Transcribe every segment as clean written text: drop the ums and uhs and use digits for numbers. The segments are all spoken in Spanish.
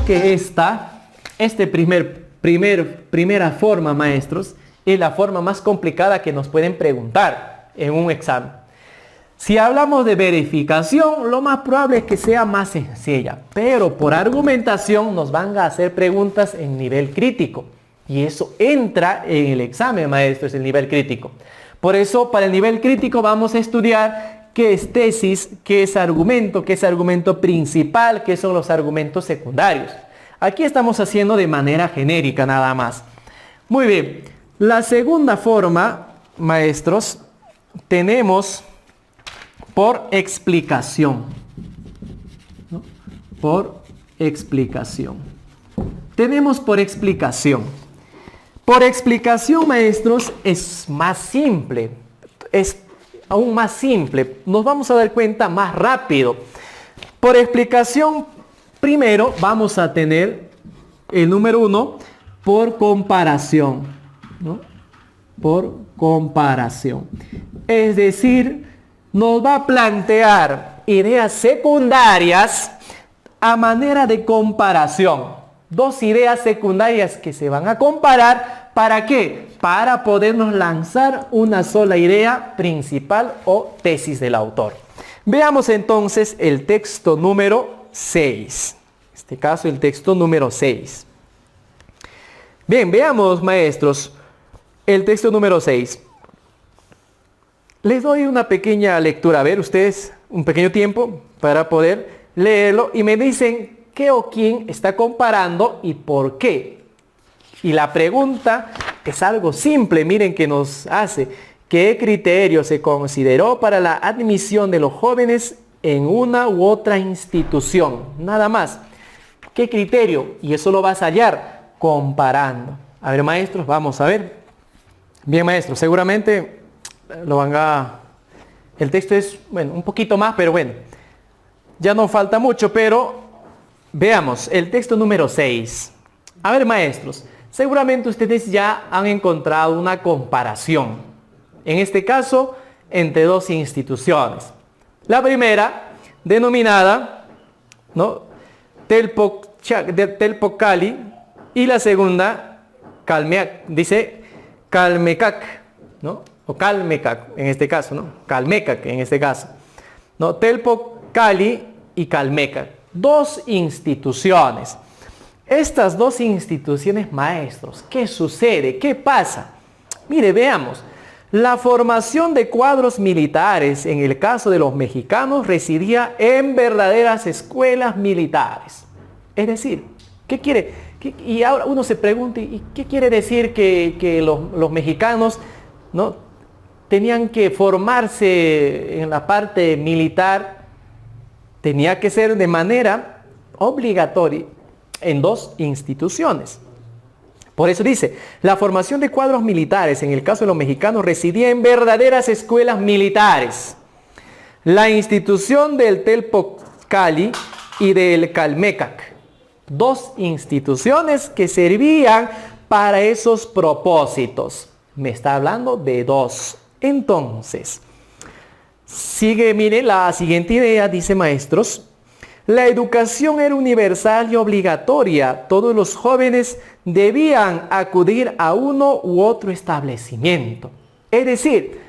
que primera forma, maestros, es la forma más complicada que nos pueden preguntar en un examen. Si hablamos de verificación, lo más probable es que sea más sencilla, pero por argumentación nos van a hacer preguntas en nivel crítico. Y eso entra en el examen, maestros, el nivel crítico. Por eso, para el nivel crítico vamos a estudiar qué es tesis, qué es argumento principal, qué son los argumentos secundarios. Aquí estamos haciendo de manera genérica nada más. Muy bien. La segunda forma, maestros, tenemos por explicación. ¿No? Por explicación. Tenemos por explicación. Por explicación, maestros, es más simple. Es aún más simple. Nos vamos a dar cuenta más rápido. Por explicación, primero vamos a tener el número 1 por comparación, ¿no? Por comparación. Es decir, nos va a plantear ideas secundarias a manera de comparación. Dos ideas secundarias que se van a comparar. ¿Para qué? Para podernos lanzar una sola idea principal o tesis del autor. Veamos entonces el texto número 6. En este caso, el texto número 6. Bien, veamos, maestros, el texto número 6. Les doy una pequeña lectura. A ver, ustedes, un pequeño tiempo para poder leerlo y me dicen qué o quién está comparando y por qué. Y la pregunta es algo simple, miren que nos hace. ¿Qué criterio se consideró para la admisión de los jóvenes en una u otra institución? Nada más. ¿Qué criterio? Y eso lo vas a hallar comparando. A ver, maestros, vamos a ver. Bien, maestros, seguramente lo van a... El texto es, bueno, un poquito más, pero bueno. Ya no falta mucho, pero veamos el texto número 6. A ver, maestros, seguramente ustedes ya han encontrado una comparación. En este caso, entre dos instituciones. La primera, denominada, ¿no?, Telpocali, y la segunda, Calmecac, ¿no? O Calmecac, en este caso, ¿no? Calmecac, en este caso. ¿No? Telpocali y Calmecac. Dos instituciones. Estas dos instituciones, maestros, ¿qué sucede? ¿Qué pasa? Mire, veamos. La formación de cuadros militares, en el caso de los mexicanos, residía en verdaderas escuelas militares. Es decir, ¿qué quiere? Y ahora uno se pregunta, ¿y qué quiere decir que los mexicanos, ¿no?, tenían que formarse en la parte militar? Tenía que ser de manera obligatoria en dos instituciones. Por eso dice, la formación de cuadros militares, en el caso de los mexicanos, residía en verdaderas escuelas militares. La institución del Telpocali y del Calmecac. Dos instituciones que servían para esos propósitos. Me está hablando de dos. Entonces, sigue, mire, la siguiente idea, dice, maestros. La educación era universal y obligatoria. Todos los jóvenes debían acudir a uno u otro establecimiento. Es decir,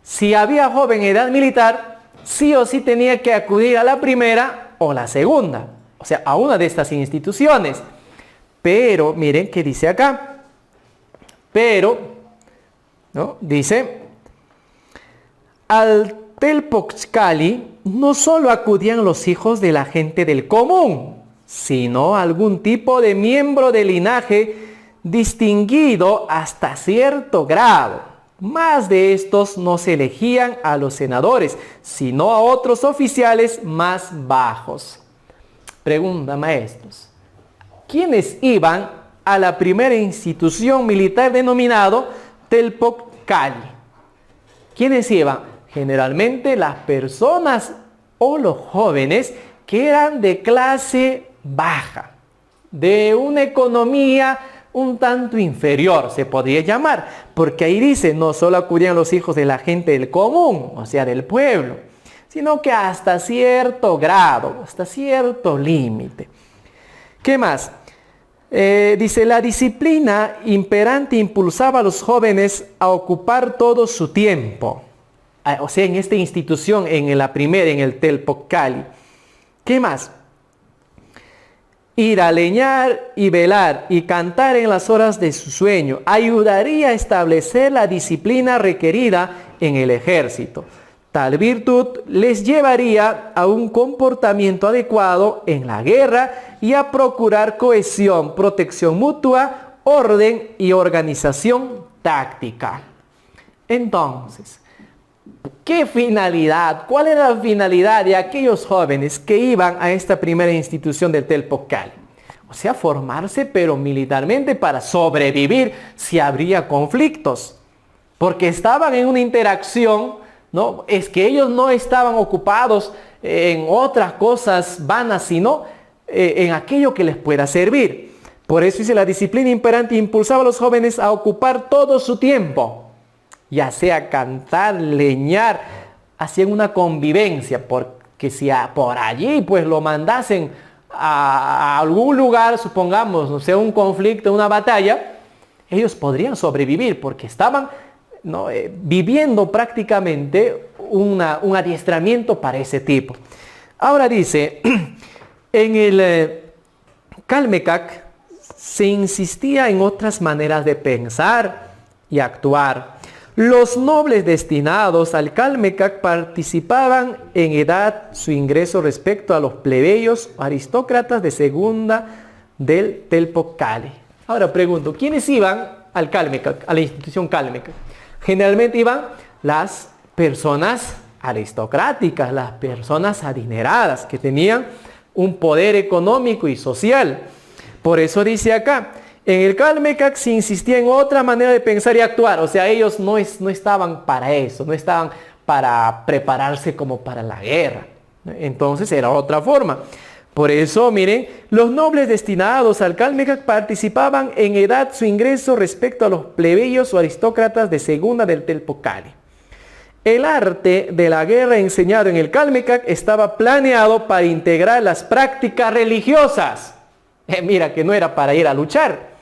si había joven en edad militar, sí o sí tenía que acudir a la primera o la segunda. O sea, a una de estas instituciones. Pero, miren qué dice acá. Pero, ¿no?, dice, al Telpocali no solo acudían los hijos de la gente del común, sino algún tipo de miembro del linaje distinguido hasta cierto grado. Más de estos no se elegían a los senadores, sino a otros oficiales más bajos. Pregunta, maestros, ¿quiénes iban a la primera institución militar denominado Telpocali? ¿Quiénes iban? Generalmente las personas o los jóvenes que eran de clase baja, de una economía un tanto inferior, se podría llamar, porque ahí dice, no solo acudían los hijos de la gente del común, o sea, del pueblo, sino que hasta cierto grado, hasta cierto límite. ¿Qué más? Dice, la disciplina imperante impulsaba a los jóvenes a ocupar todo su tiempo. O sea, en esta institución, en la primera, en el Telpoc Cali. ¿Qué más? Ir a leñar y velar y cantar en las horas de su sueño ayudaría a establecer la disciplina requerida en el ejército. Tal virtud les llevaría a un comportamiento adecuado en la guerra y a procurar cohesión, protección mutua, orden y organización táctica. Entonces, ¿qué finalidad? ¿Cuál era la finalidad de aquellos jóvenes que iban a esta primera institución del Telpoc Cali? O sea, formarse pero militarmente para sobrevivir si habría conflictos. Porque estaban en una interacción, ¿no? Es que ellos no estaban ocupados en otras cosas vanas, sino en aquello que les pueda servir. Por eso dice, la disciplina imperante impulsaba a los jóvenes a ocupar todo su tiempo, ya sea cantar, leñar, hacían una convivencia, porque si por allí pues lo mandasen a algún lugar, supongamos, no sé, un conflicto, una batalla, ellos podrían sobrevivir porque estaban, ¿no?, viviendo prácticamente un adiestramiento para ese tipo. Ahora dice, en el Calmecac se insistía en otras maneras de pensar y actuar. Los nobles destinados al Calmecac participaban en edad su ingreso respecto a los plebeyos aristócratas de segunda del Telpoc Cali. Ahora pregunto, ¿quiénes iban al Calmecac, a la institución Calmecac? Generalmente iban las personas aristocráticas, las personas adineradas, que tenían un poder económico y social. Por eso dice acá, en el Calmecac se insistía en otra manera de pensar y actuar. O sea, ellos no estaban para eso, no estaban para prepararse como para la guerra. Entonces era otra forma. Por eso, miren, los nobles destinados al Calmecac participaban en edad su ingreso respecto a los plebeyos o aristócratas de segunda del Telpoc Cali. El arte de la guerra enseñado en el Calmecac estaba planeado para integrar las prácticas religiosas. Mira que no era para ir a luchar,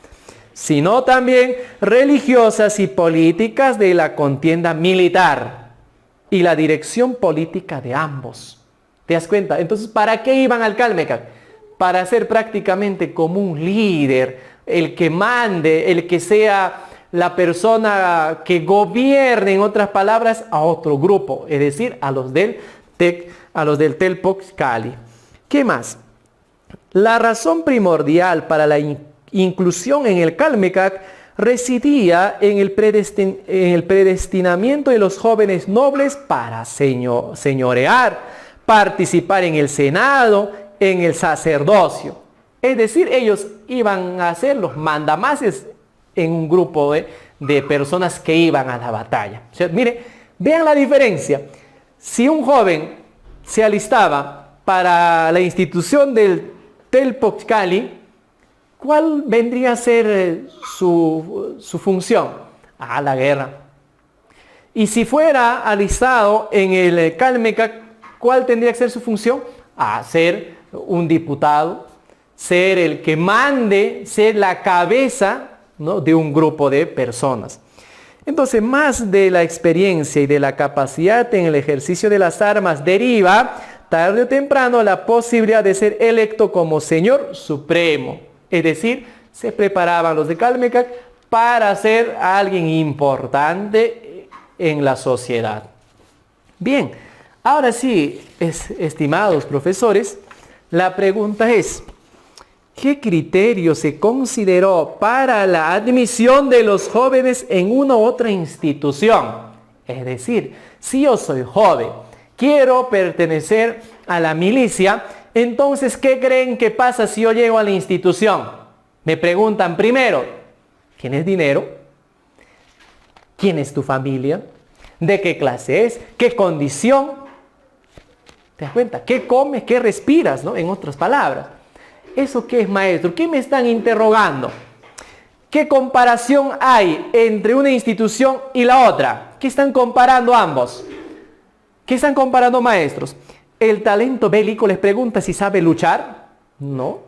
sino también religiosas y políticas de la contienda militar y la dirección política de ambos. ¿Te das cuenta? Entonces, ¿para qué iban al Calmecac? Para ser prácticamente como un líder, el que mande, el que sea la persona que gobierne, en otras palabras, a otro grupo, es decir, a los del Telpoc Cali. ¿Qué más? La razón primordial para la inclusión en el Calmecac residía en el predestinamiento de los jóvenes nobles para señorear, participar en el Senado, en el sacerdocio. Es decir, ellos iban a ser los mandamases en un grupo de personas que iban a la batalla. O sea, mire, vean la diferencia. Si un joven se alistaba para la institución del Telpoc Cali, ¿cuál vendría a ser su función? La guerra. Y si fuera alistado en el Calmecac, ¿cuál tendría que ser su función? Ser un diputado, ser el que mande, ser la cabeza, ¿no?, de un grupo de personas. Entonces, más de la experiencia y de la capacidad en el ejercicio de las armas deriva, tarde o temprano, la posibilidad de ser electo como señor supremo. Es decir, se preparaban los de Calmecac para ser alguien importante en la sociedad. Bien, ahora sí, estimados profesores, la pregunta es, ¿qué criterio se consideró para la admisión de los jóvenes en una u otra institución? Es decir, si yo soy joven, quiero pertenecer a la milicia, entonces, ¿qué creen que pasa si yo llego a la institución? Me preguntan primero, ¿tienes dinero? ¿Quién es tu familia? ¿De qué clase es? ¿Qué condición? ¿Te das cuenta? ¿Qué comes? ¿Qué respiras? ¿No? En otras palabras. ¿Eso qué es, maestro? ¿Qué me están interrogando? ¿Qué comparación hay entre una institución y la otra? ¿Qué están comparando ambos? ¿Qué están comparando, maestros? ¿El talento bélico les pregunta si sabe luchar? No.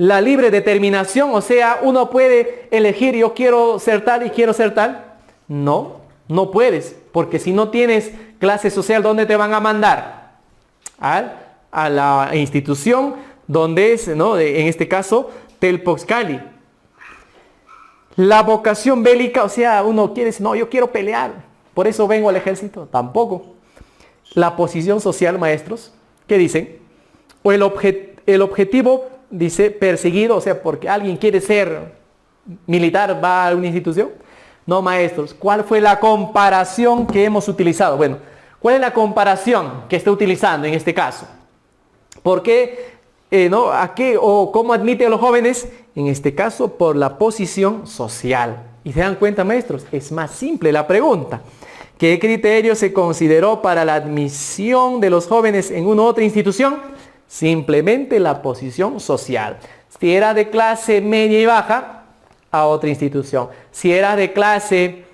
la libre determinación, o sea, uno puede elegir yo quiero ser tal y quiero ser tal. No, no puedes, porque si no tienes clase social, ¿dónde te van a mandar? A la institución donde es, ¿no? En este caso, Telpoxcali. La vocación bélica, o sea, uno quiere decir, no, yo quiero pelear, por eso vengo al ejército. Tampoco. La posición social, maestros, ¿qué dicen? O el objetivo, dice, perseguido, o sea, porque alguien quiere ser militar, va a una institución. No, maestros, ¿cuál fue la comparación que hemos utilizado? Bueno, ¿cuál es la comparación que está utilizando en este caso? ¿Por qué? ¿No? ¿A qué o cómo admite a los jóvenes? En este caso, por la posición social. Y se dan cuenta, maestros, es más simple la pregunta. ¿Qué criterio se consideró para la admisión de los jóvenes en una u otra institución? Simplemente la posición social. Si era de clase media y baja, a otra institución. Si era de clase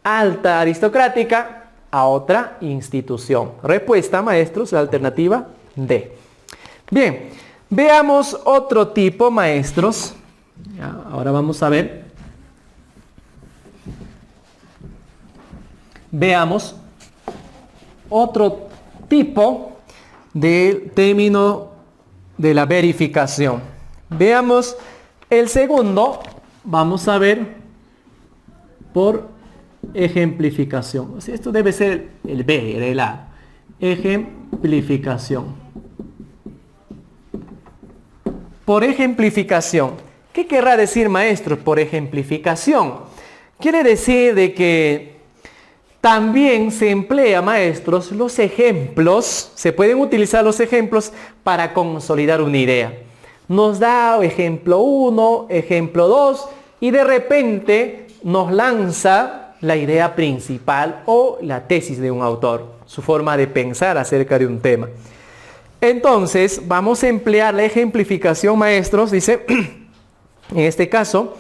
alta aristocrática, a otra institución. Respuesta, maestros, la alternativa D. Bien, veamos otro tipo, maestros. Ahora vamos a ver. Veamos otro tipo del término de la verificación. Veamos el segundo. Vamos a ver por ejemplificación. O sea, esto debe ser el B, el A. Ejemplificación. Por ejemplificación. ¿Qué querrá decir, maestro, por ejemplificación? Quiere decir de que también se emplea, maestros, los ejemplos. Se pueden utilizar los ejemplos para consolidar una idea. Nos da ejemplo 1, ejemplo 2 y de repente nos lanza la idea principal o la tesis de un autor, su forma de pensar acerca de un tema. Entonces, vamos a emplear la ejemplificación, maestros, dice, en este caso,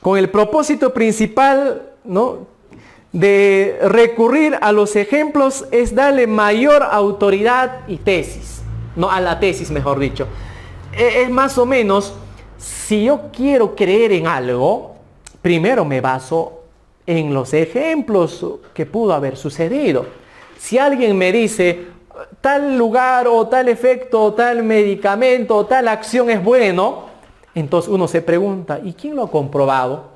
con el propósito principal, ¿no?, de recurrir a los ejemplos es darle mayor autoridad y tesis, no a la tesis, mejor dicho. Es más o menos, si yo quiero creer en algo, primero me baso en los ejemplos que pudo haber sucedido. Si alguien me dice, tal lugar o tal efecto o tal medicamento o tal acción es bueno, entonces uno se pregunta, ¿y quién lo ha comprobado?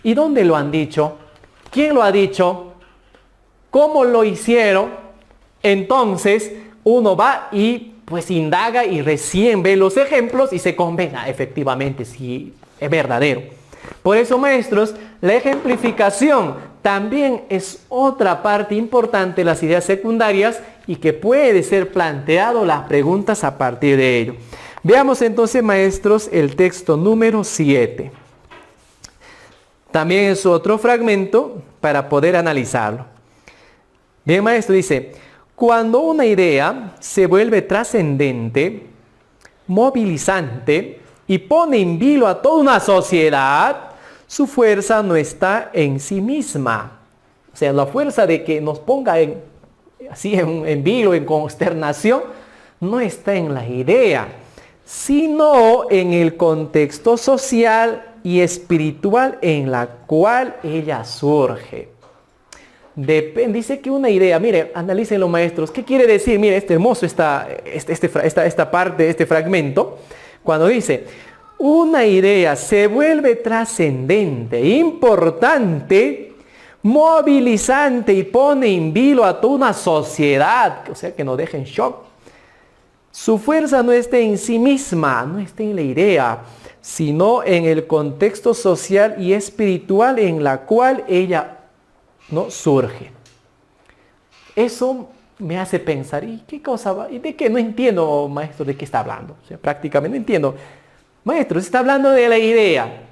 ¿Y dónde lo han dicho? ¿Quién lo ha dicho? ¿Cómo lo hicieron? Entonces uno va y pues indaga y recién ve los ejemplos y se convence, efectivamente, si es verdadero. Por eso, maestros, la ejemplificación también es otra parte importante de las ideas secundarias y que puede ser planteado las preguntas a partir de ello. Veamos entonces, maestros, el texto número 7. También es otro fragmento para poder analizarlo. Bien, maestro, dice, cuando una idea se vuelve trascendente, movilizante y pone en vilo a toda una sociedad, su fuerza no está en sí misma. O sea, la fuerza de que nos ponga en vilo, en consternación, no está en la idea, sino en el contexto social y espiritual en la cual ella surge. Dice que una idea, mire, analícenlo, maestros, ¿qué quiere decir? Mire, hermoso esta parte, este fragmento, cuando dice, una idea se vuelve trascendente, importante, movilizante y pone en vilo a toda una sociedad, o sea, que nos deja en shock. Su fuerza no está en sí misma, no está en la idea, sino en el contexto social y espiritual en la cual ella no surge. Eso me hace pensar, ¿y qué cosa va? ¿Y de qué? No entiendo, maestro, de qué está hablando. O sea, prácticamente no entiendo. Maestro, se está hablando de la idea,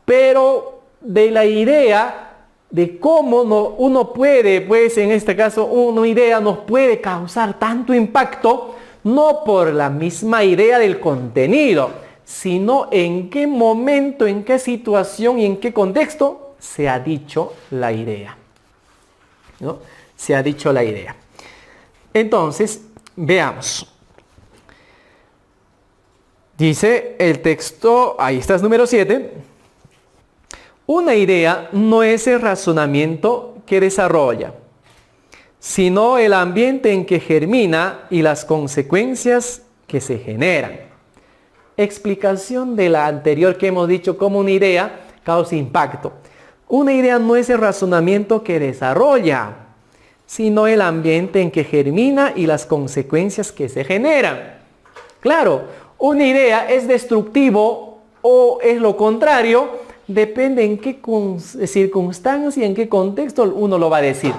pero de la idea de cómo uno puede, pues en este caso, una idea nos puede causar tanto impacto, no por la misma idea del contenido, sino en qué momento, en qué situación y en qué contexto se ha dicho la idea, ¿no? Se ha dicho la idea. Entonces, veamos. Dice el texto, ahí está, es número 7. Una idea no es el razonamiento que desarrolla, sino el ambiente en que germina y las consecuencias que se generan. Explicación de la anterior que hemos dicho, como una idea causa impacto. Una idea no es el razonamiento que desarrolla, sino el ambiente en que germina y las consecuencias que se generan. Claro, una idea es destructivo o es lo contrario, depende en qué circunstancia, en qué contexto uno lo va a decir.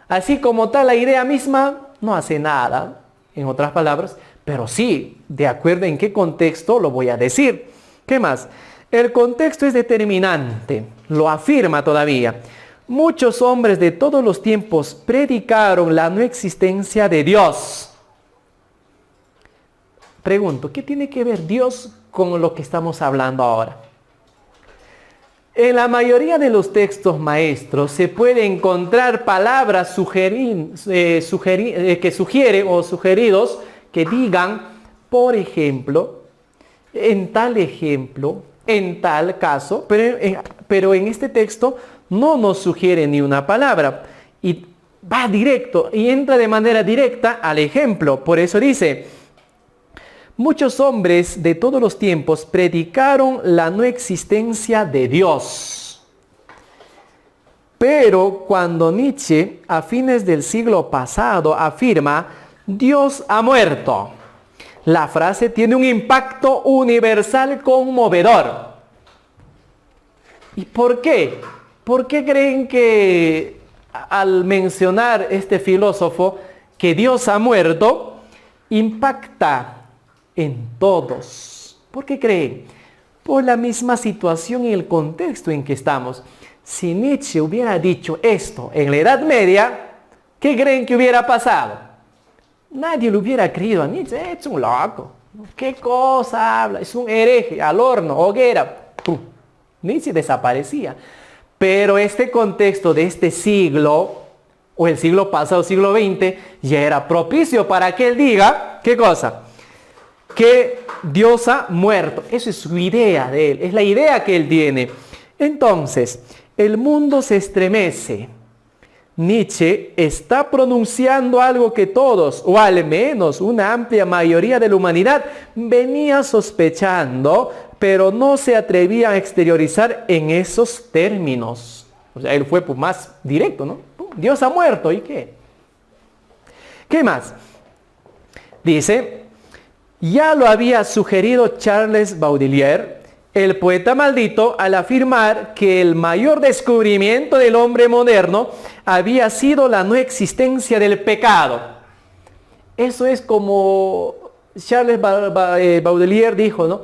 Así como tal, la idea misma no hace nada, en otras palabras, pero sí, de acuerdo en qué contexto lo voy a decir. ¿Qué más? El contexto es determinante, lo afirma todavía. Muchos hombres de todos los tiempos predicaron la no existencia de Dios. Pregunto, ¿qué tiene que ver Dios con lo que estamos hablando ahora? En la mayoría de los textos maestros se puede encontrar palabras que sugieren o sugeridos que digan, por ejemplo, en tal caso, pero en este texto no nos sugiere ni una palabra y va directo y entra de manera directa al ejemplo. Por eso dice, muchos hombres de todos los tiempos predicaron la no existencia de Dios. Pero cuando Nietzsche, a fines del siglo pasado, afirma, Dios ha muerto, la frase tiene un impacto universal conmovedor. ¿Y por qué? ¿Por qué creen que al mencionar este filósofo que Dios ha muerto, impacta en todos? ¿Por qué creen? Por la misma situación y el contexto en que estamos. Si Nietzsche hubiera dicho esto en la Edad Media, ¿qué creen que hubiera pasado? Nadie le hubiera creído a Nietzsche. Es un loco. ¿Qué cosa habla? Es un hereje, al horno, hoguera. ¡Pum! Nietzsche desaparecía. Pero este contexto de este siglo, o el siglo pasado, siglo XX, ya era propicio para que él diga, ¿qué cosa? Que Dios ha muerto. Esa es su idea de él, es la idea que él tiene. Entonces, el mundo se estremece. Nietzsche está pronunciando algo que todos, o al menos una amplia mayoría de la humanidad, venía sospechando, pero no se atrevía a exteriorizar en esos términos. O sea, él fue pues, más directo, ¿no? Dios ha muerto, ¿y qué? ¿Qué más? Dice, ya lo había sugerido Charles Baudelaire, el poeta maldito, al afirmar que el mayor descubrimiento del hombre moderno había sido la no existencia del pecado. Eso es como Charles Baudelaire dijo, ¿no?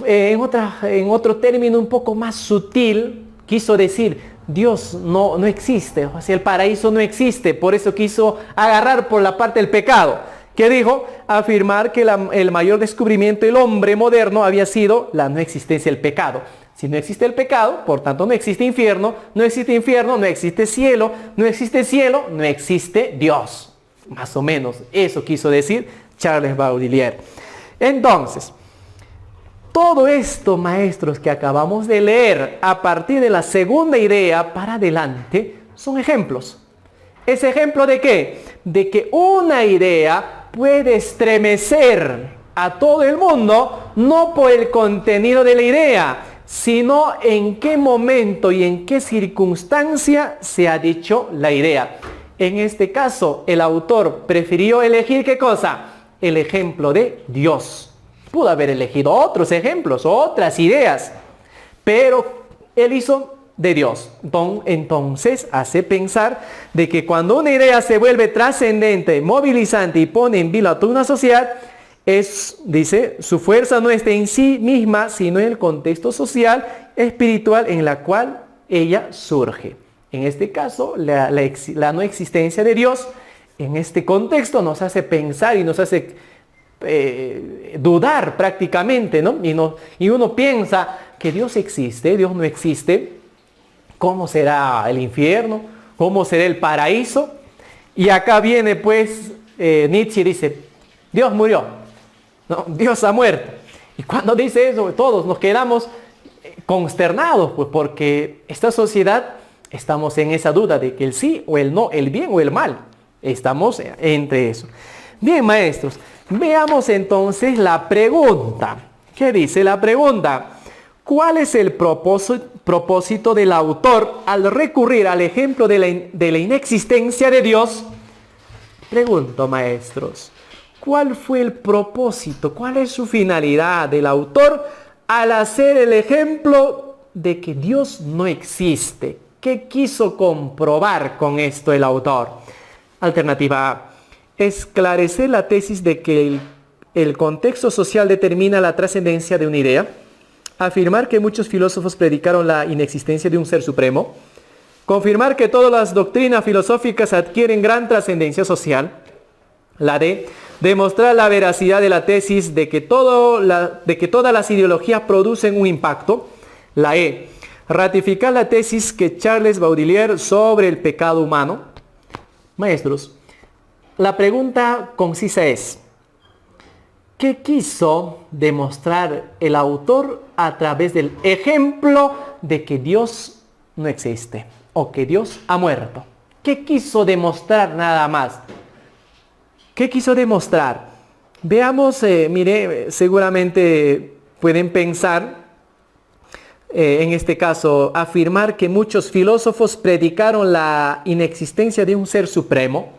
En otro término un poco más sutil, quiso decir, Dios no existe, o sea, el paraíso no existe, por eso quiso agarrar por la parte del pecado. ¿Qué dijo? Afirmar que el mayor descubrimiento del hombre moderno había sido la no existencia del pecado. Si no existe el pecado, por tanto no existe infierno, no existe infierno, no existe cielo, no existe cielo, no existe Dios. Más o menos, eso quiso decir Charles Baudelaire. Entonces, todo esto, maestros, que acabamos de leer a partir de la segunda idea para adelante, son ejemplos. ¿Es ejemplo de qué? De que una idea puede estremecer a todo el mundo, no por el contenido de la idea, sino en qué momento y en qué circunstancia se ha dicho la idea. En este caso, el autor prefirió elegir ¿qué cosa? El ejemplo de Dios. Pudo haber elegido otros ejemplos, otras ideas, pero él hizo de Dios. Entonces hace pensar de que cuando una idea se vuelve trascendente, movilizante y pone en vilo a toda una sociedad, dice, su fuerza no está en sí misma, sino en el contexto social, espiritual en la cual ella surge. En este caso, la no existencia de Dios, en este contexto nos hace pensar y nos hace dudar prácticamente, ¿no? Y uno piensa que Dios existe, Dios no existe. ¿Cómo será el infierno? ¿Cómo será el paraíso? Y acá viene pues Nietzsche y dice, Dios murió, ¿no? Dios ha muerto. Y cuando dice eso, todos nos quedamos consternados, pues porque esta sociedad estamos en esa duda de que el sí o el no, el bien o el mal. Estamos entre eso. Bien, maestros, veamos entonces la pregunta. ¿Qué dice la pregunta? ¿Cuál es el propósito del autor al recurrir al ejemplo de la inexistencia de Dios? Pregunto, maestros, ¿cuál fue el propósito? ¿Cuál es su finalidad del autor al hacer el ejemplo de que Dios no existe? ¿Qué quiso comprobar con esto el autor? Alternativa A. Esclarecer la tesis de que el contexto social determina la trascendencia de una idea. Afirmar que muchos filósofos predicaron la inexistencia de un ser supremo. Confirmar que todas las doctrinas filosóficas adquieren gran trascendencia social. La D. Demostrar la veracidad de la tesis de que todas las ideologías producen un impacto. La E. Ratificar la tesis que Charles Baudelaire sobre el pecado humano. Maestros, la pregunta concisa es: ¿qué quiso demostrar el autor a través del ejemplo de que Dios no existe o que Dios ha muerto? ¿Qué quiso demostrar nada más? ¿Qué quiso demostrar? Veamos, mire, seguramente pueden pensar, en este caso, afirmar que muchos filósofos predicaron la inexistencia de un ser supremo.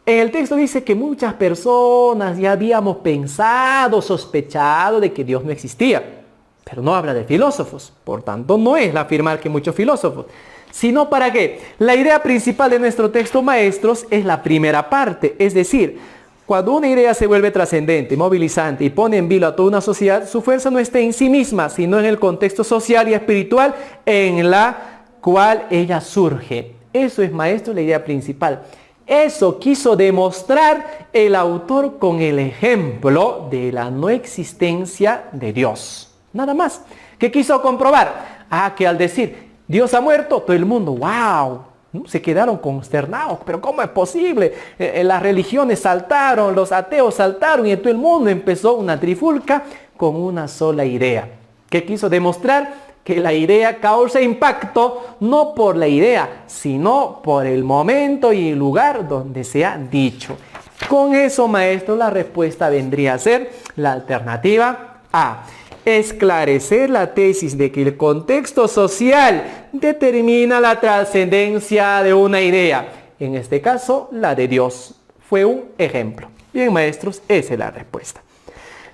En el texto dice que muchas personas ya habíamos pensado, sospechado de que Dios no existía, pero no habla de filósofos. Por tanto, no es afirmar que muchos filósofos, sino para qué. La idea principal de nuestro texto, maestros, es la primera parte, es decir, cuando una idea se vuelve trascendente, movilizante y pone en vilo a toda una sociedad, su fuerza no está en sí misma, sino en el contexto social y espiritual en la cual ella surge. Eso es, maestro, la idea principal. Eso quiso demostrar el autor con el ejemplo de la no existencia de Dios. Nada más. ¿Qué quiso comprobar? Que al decir Dios ha muerto, todo el mundo, ¡wow!, se quedaron consternados. ¿Pero cómo es posible? Las religiones saltaron, los ateos saltaron y todo el mundo empezó una trifulca con una sola idea. ¿Qué quiso demostrar? Que la idea causa impacto no por la idea, sino por el momento y el lugar donde se ha dicho. Con eso, maestro, la respuesta vendría a ser la alternativa A. Esclarecer la tesis de que el contexto social determina la trascendencia de una idea. En este caso, la de Dios. Fue un ejemplo. Bien, maestros, esa es la respuesta.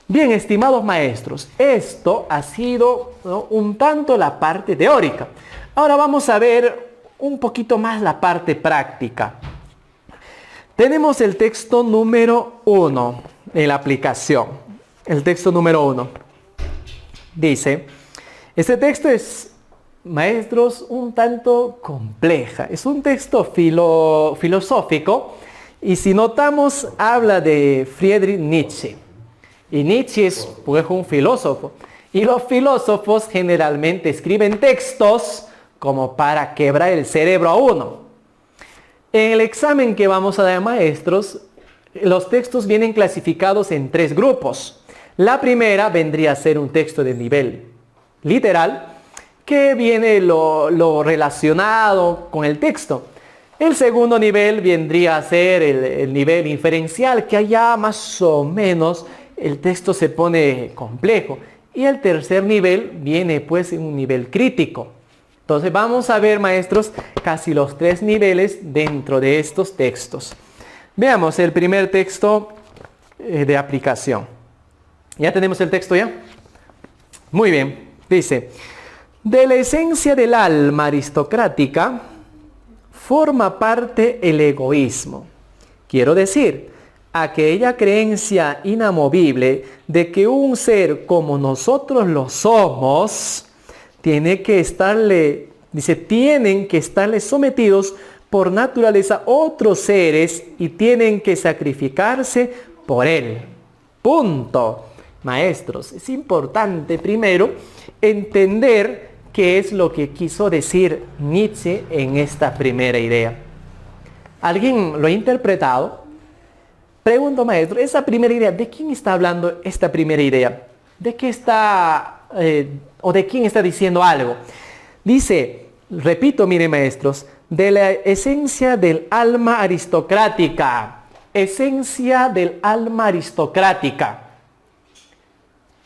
Bien, estimados maestros, esto ha sido, ¿no?, un tanto la parte teórica. Ahora vamos a ver un poquito más la parte práctica. Tenemos el texto número 1 en la aplicación. El texto número 1. Dice, este texto es, maestros, un tanto compleja. Es un texto filosófico y si notamos habla de Friedrich Nietzsche. Y Nietzsche es pues un filósofo. Y los filósofos generalmente escriben textos como para quebrar el cerebro a uno. En el examen que vamos a dar, maestros, los textos vienen clasificados en 3 grupos. La primera vendría a ser un texto de nivel literal, que viene lo relacionado con el texto. El segundo nivel vendría a ser el nivel inferencial, que allá más o menos el texto se pone complejo. Y el tercer nivel viene pues en un nivel crítico. Entonces vamos a ver, maestros, casi los 3 niveles dentro de estos textos. Veamos el primer texto de aplicación. ¿Ya tenemos el texto ya? Muy bien. Dice, de la esencia del alma aristocrática forma parte el egoísmo. Quiero decir, aquella creencia inamovible de que un ser como nosotros lo somos, tienen que estarle sometidos por naturaleza otros seres y tienen que sacrificarse por él. Punto. Maestros, es importante primero entender qué es lo que quiso decir Nietzsche en esta primera idea. ¿Alguien lo ha interpretado? Pregunto, maestro, esa primera idea, ¿de quién está hablando esta primera idea? ¿De qué está, o de quién está diciendo algo? Dice, repito, miren maestros, de la esencia del alma aristocrática. Esencia del alma aristocrática.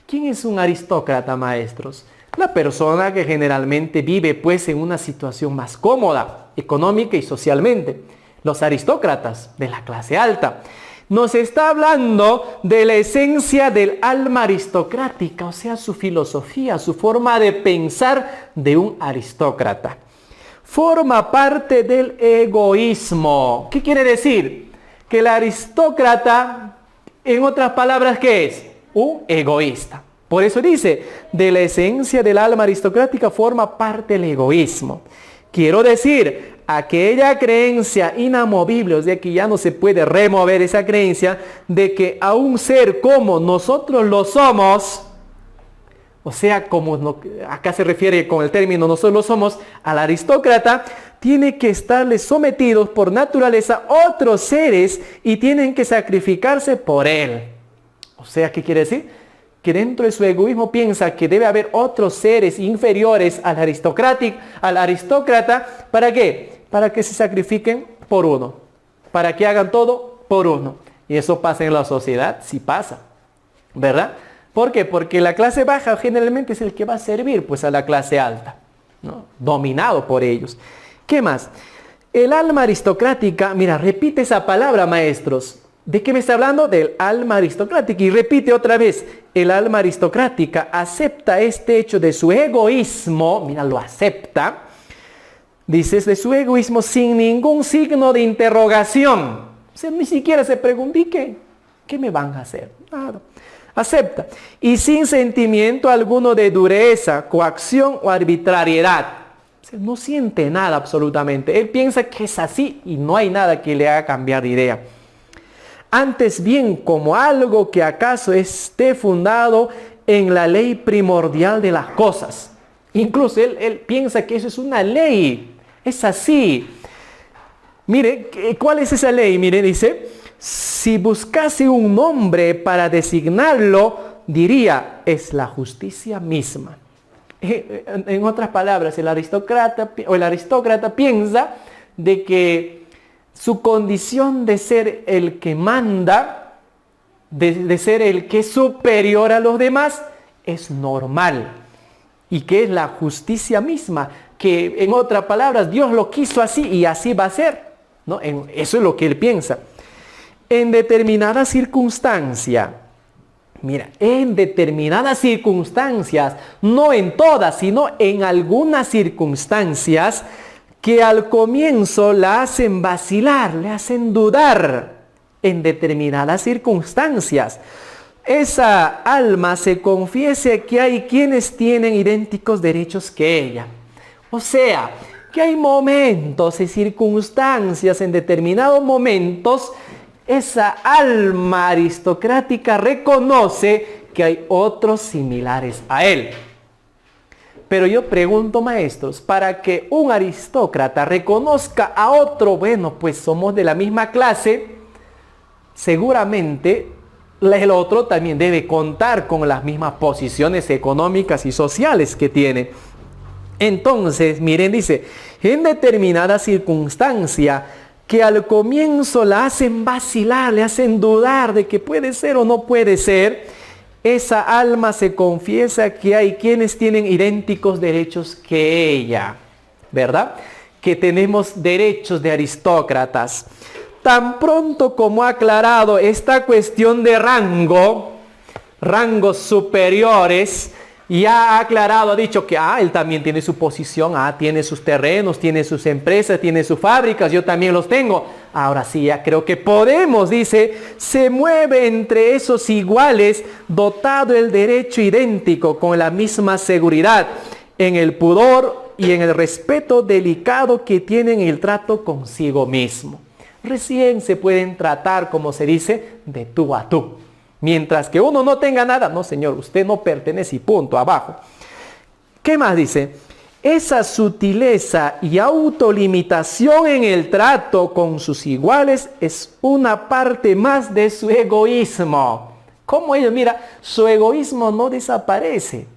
¿Quién es un aristócrata, maestros? La persona que generalmente vive pues en una situación más cómoda, económica y socialmente. Los aristócratas de la clase alta. Nos está hablando de la esencia del alma aristocrática, o sea, su filosofía, su forma de pensar de un aristócrata. Forma parte del egoísmo. ¿Qué quiere decir? Que el aristócrata, en otras palabras, ¿qué es? Un egoísta. Por eso dice, de la esencia del alma aristocrática forma parte el egoísmo. Quiero decir, aquella creencia inamovible, o sea que ya no se puede remover esa creencia de que a un ser como nosotros lo somos, o sea, como acá se refiere con el término nosotros lo somos, al aristócrata, tiene que estarle sometidos por naturaleza otros seres y tienen que sacrificarse por él. O sea, ¿qué quiere decir? Que dentro de su egoísmo piensa que debe haber otros seres inferiores al aristócrata. ¿Para qué? Para que se sacrifiquen por uno. Para que hagan todo por uno. Y eso pasa en la sociedad, sí pasa. ¿Verdad? ¿Por qué? Porque la clase baja generalmente es el que va a servir pues a la clase alta, ¿no? Dominado por ellos. ¿Qué más? El alma aristocrática, mira, repite esa palabra, maestros. ¿De qué me está hablando? Del alma aristocrática. Y repite otra vez, el alma aristocrática acepta este hecho de su egoísmo, mira, lo acepta, dices, de su egoísmo sin ningún signo de interrogación. O sea, ni siquiera se pregunta, ¿qué me van a hacer? Nada. Acepta. Y sin sentimiento alguno de dureza, coacción o arbitrariedad. O sea, no siente nada absolutamente. Él piensa que es así y no hay nada que le haga cambiar de idea. Antes bien, como algo que acaso esté fundado en la ley primordial de las cosas. Incluso él piensa que eso es una ley. Es así. Mire, ¿cuál es esa ley? Mire, dice, si buscase un nombre para designarlo, diría, es la justicia misma. En otras palabras, el aristócrata piensa de que su condición de ser el que manda, de ser el que es superior a los demás, es normal. Y que es la justicia misma, que en otras palabras, Dios lo quiso así y así va a ser, ¿no? Eso es lo que él piensa. En determinada circunstancia, mira, en determinadas circunstancias, no en todas, sino en algunas circunstancias, que al comienzo la hacen vacilar, le hacen dudar en determinadas circunstancias. Esa alma se confiese que hay quienes tienen idénticos derechos que ella. O sea, que hay momentos y circunstancias, en determinados momentos, esa alma aristocrática reconoce que hay otros similares a él. Pero yo pregunto, maestros, para que un aristócrata reconozca a otro, bueno, pues somos de la misma clase, seguramente el otro también debe contar con las mismas posiciones económicas y sociales que tiene. Entonces, miren, dice, en determinada circunstancia que al comienzo la hacen vacilar, le hacen dudar de que puede ser o no puede ser, esa alma se confiesa que hay quienes tienen idénticos derechos que ella, ¿verdad? Que tenemos derechos de aristócratas. Tan pronto como ha aclarado esta cuestión de rangos superiores, ya ha aclarado, ha dicho que él también tiene su posición, tiene sus terrenos, tiene sus empresas, tiene sus fábricas, yo también los tengo. Ahora sí, ya creo que podemos, dice, se mueve entre esos iguales, dotado el derecho idéntico, con la misma seguridad, en el pudor y en el respeto delicado que tienen el trato consigo mismo. Recién se pueden tratar, como se dice, de tú a tú. Mientras que uno no tenga nada, no señor, usted no pertenece y punto, abajo. ¿Qué más dice? Esa sutileza y autolimitación en el trato con sus iguales es una parte más de su egoísmo. ¿Cómo ellos? Mira, su egoísmo no desaparece.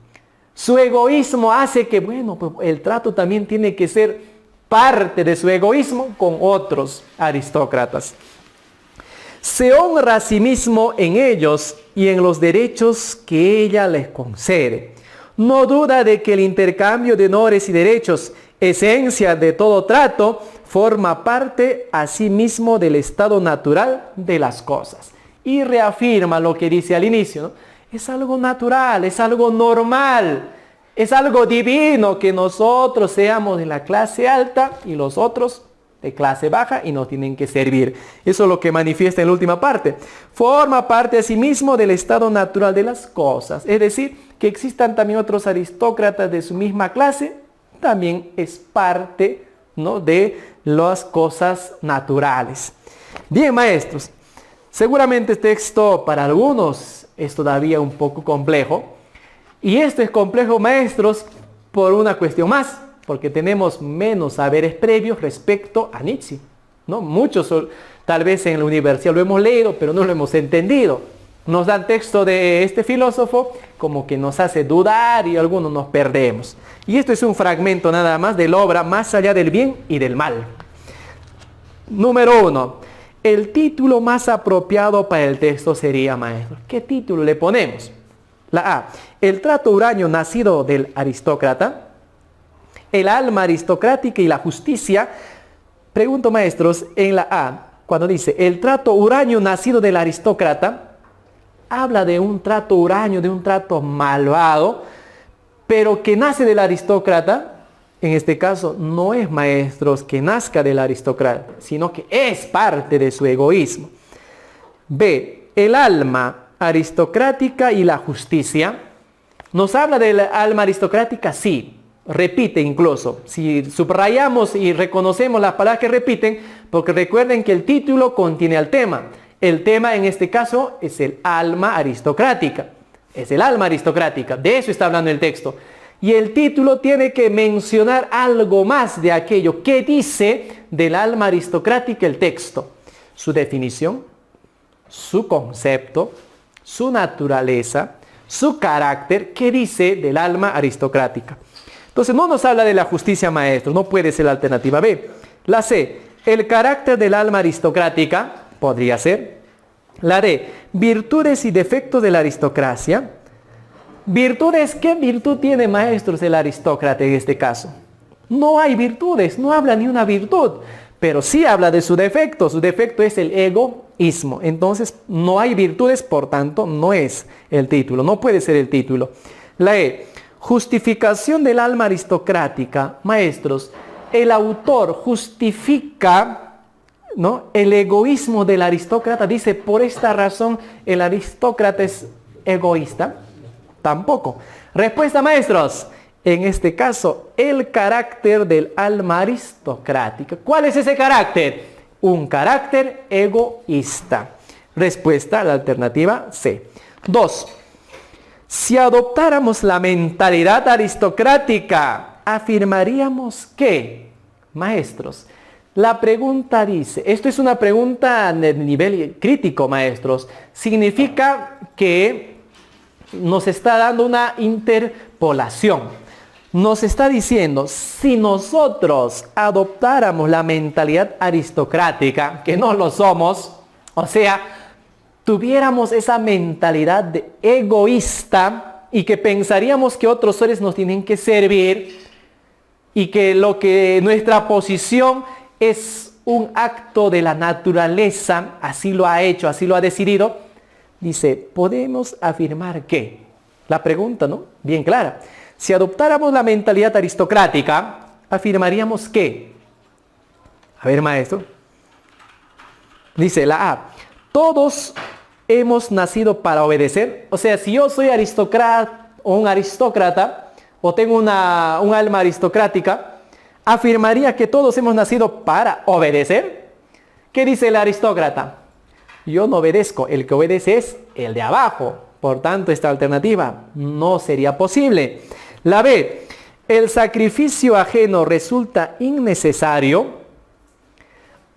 Su egoísmo hace que, bueno, pues el trato también tiene que ser parte de su egoísmo con otros aristócratas. Se honra a sí mismo en ellos y en los derechos que ella les concede. No duda de que el intercambio de honores y derechos, esencia de todo trato, forma parte asimismo del estado natural de las cosas. Y reafirma lo que dice al inicio, ¿no? Es algo natural, es algo normal, es algo divino que nosotros seamos de la clase alta y los otros de clase baja y nos tienen que servir. Eso es lo que manifiesta en la última parte. Forma parte asimismo del estado natural de las cosas. Es decir, que existan también otros aristócratas de su misma clase, también es parte, ¿no?, de las cosas naturales. Bien, maestros, seguramente este texto para algunos es todavía un poco complejo. Y esto es complejo, maestros, por una cuestión más, porque tenemos menos saberes previos respecto a Nietzsche, ¿no? Muchos tal vez en la universidad lo hemos leído, pero no lo hemos entendido. Nos dan texto de este filósofo como que nos hace dudar y algunos nos perdemos. Y esto es un fragmento nada más de la obra Más allá del bien y del mal. Número 1. El título más apropiado para el texto sería, maestro, ¿qué título le ponemos? La A. El trato huraño nacido del aristócrata. El alma aristocrática y la justicia. Pregunto, maestros, en la A, cuando dice el trato huraño nacido del aristócrata, habla de un trato huraño, de un trato malvado, pero que nace del aristócrata. En este caso, no es, maestros, que nazca del aristócrata, sino que es parte de su egoísmo. B, el alma aristocrática y la justicia. ¿Nos habla del alma aristocrática? Sí. Repite incluso, si subrayamos y reconocemos las palabras que repiten, porque recuerden que el título contiene el tema. El tema en este caso es el alma aristocrática. Es el alma aristocrática, de eso está hablando el texto. Y el título tiene que mencionar algo más de aquello que dice del alma aristocrática el texto. Su definición, su concepto, su naturaleza, su carácter, ¿qué dice del alma aristocrática? Entonces no nos habla de la justicia, maestro, no puede ser la alternativa B. La C, el carácter del alma aristocrática, podría ser. La D, virtudes y defectos de la aristocracia. Virtudes, ¿qué virtud tiene, maestros, el aristócrata en este caso? No hay virtudes, no habla ni una virtud, pero sí habla de su defecto es el egoísmo. Entonces no hay virtudes, por tanto no es el título, no puede ser el título. La E, justificación del alma aristocrática. Maestros, el autor justifica, ¿no?, el egoísmo del aristócrata. Dice, por esta razón el aristócrata es egoísta. Tampoco. Respuesta, maestros. En este caso, el carácter del alma aristocrática. ¿Cuál es ese carácter? Un carácter egoísta. Respuesta, la alternativa C. 2. Si adoptáramos la mentalidad aristocrática, afirmaríamos que, maestros, la pregunta dice, esto es una pregunta de nivel crítico, maestros, significa que nos está dando una interpolación. Nos está diciendo, si nosotros adoptáramos la mentalidad aristocrática, que no lo somos, o sea, tuviéramos esa mentalidad de egoísta y que pensaríamos que otros seres nos tienen que servir y que nuestra posición es un acto de la naturaleza, así lo ha hecho, así lo ha decidido, dice, podemos afirmar que, la pregunta, ¿no?, bien clara, si adoptáramos la mentalidad aristocrática, afirmaríamos que, a ver, maestro, dice la A, todos hemos nacido para obedecer. O sea, si yo soy aristócrata o un aristócrata o tengo un alma aristocrática, afirmaría que todos hemos nacido para obedecer. ¿Qué dice el aristócrata? Yo no obedezco, el que obedece es el de abajo. Por tanto, esta alternativa no sería posible. La B, el sacrificio ajeno resulta innecesario,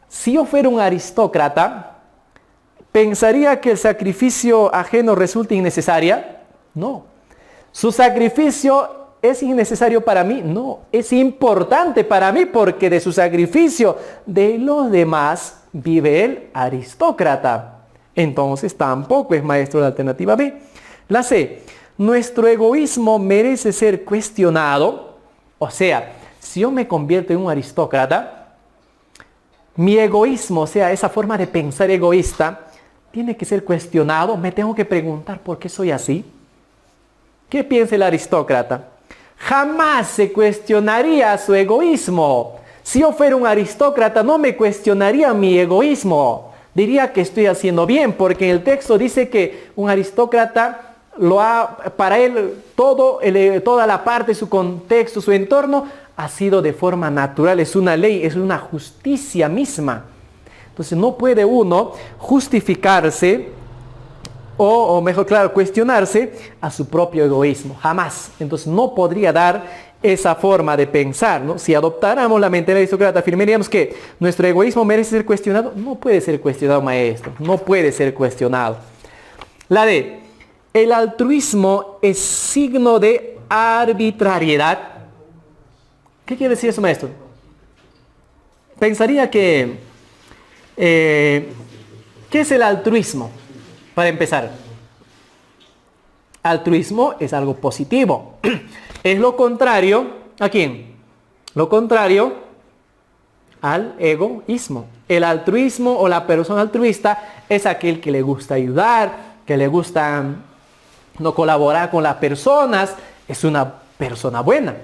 si yo fuera un aristócrata, ¿pensaría que el sacrificio ajeno resulta innecesaria? No. ¿Su sacrificio es innecesario para mí? No. Es importante para mí porque de su sacrificio de los demás vive el aristócrata. Entonces tampoco es maestro de la alternativa B. La C. Nuestro egoísmo merece ser cuestionado. O sea, si yo me convierto en un aristócrata, mi egoísmo, o sea, esa forma de pensar egoísta, tiene que ser cuestionado. Me tengo que preguntar por qué soy así. ¿Qué piensa el aristócrata? Jamás se cuestionaría su egoísmo. Si yo fuera un aristócrata, no me cuestionaría mi egoísmo. Diría que estoy haciendo bien, porque en el texto dice que un aristócrata para él toda la parte, su contexto, su entorno, ha sido de forma natural, es una ley, es una justicia misma. Entonces no puede uno justificarse, o mejor claro, cuestionarse a su propio egoísmo, jamás. Entonces no podría dar esa forma de pensar, ¿no? Si adoptáramos la mentalidad aristócrata, afirmaríamos que nuestro egoísmo merece ser cuestionado. No puede ser cuestionado, maestro, no puede ser cuestionado. La D. El altruismo es signo de arbitrariedad. ¿Qué quiere decir eso, maestro? Pensaría que... ¿qué es el altruismo? Para empezar. Altruismo es algo positivo. Es lo contrario, ¿a quién? Lo contrario al egoísmo. El altruismo o la persona altruista es aquel que le gusta ayudar, que le gusta no colaborar con las personas, es una persona buena.